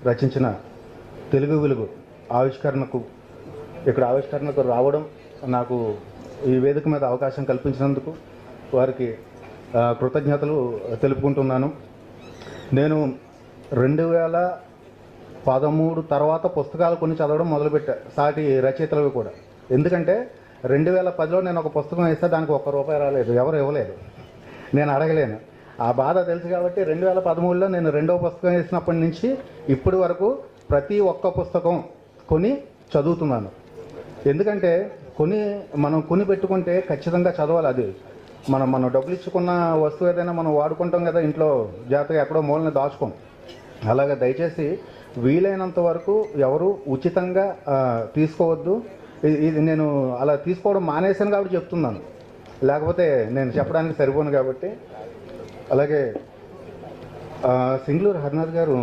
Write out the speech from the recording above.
రచించిన తెలుగు వెలుగు ఆవిష్కరణకు రావడం, నాకు ఈ వేదిక మీద అవకాశం కల్పించినందుకు వారికి కృతజ్ఞతలు తెలుపుకుంటున్నాను. నేను 2013 తర్వాత పుస్తకాలు కొన్ని చదవడం మొదలుపెట్టా, సాటి రచయితలవి కూడా. ఎందుకంటే 2010లో నేను ఒక పుస్తకం వేస్తే దానికి ₹1 రాలేదు, ఎవరు ఇవ్వలేదు, నేను అడగలేను. ఆ బాధ తెలుసు కాబట్టి 2013లో నేను రెండవ పుస్తకం వేసినప్పటి నుంచి ఇప్పటి వరకు ప్రతి ఒక్క పుస్తకం కొని చదువుతున్నాను. ఎందుకంటే మనం కొని పెట్టుకుంటే ఖచ్చితంగా చదవాలి. అది మనం డబ్బులు ఇచ్చుకున్న వస్తువు ఏదైనా మనం వాడుకుంటాం కదా, ఇంట్లో జాగ్రత్తగా ఎక్కడో మూలన దాచుకోం. అలాగే దయచేసి వీలైనంత వరకు ఎవరు ఉచితంగా తీసుకోవద్దు. ఇది నేను అలా తీసుకోవడం మానేశాను కాబట్టి చెప్తున్నాను, లేకపోతే నేను చెప్పడానికి సరిపోను కాబట్టి. అలాగే సింగళూరు హరినాథ్ గారు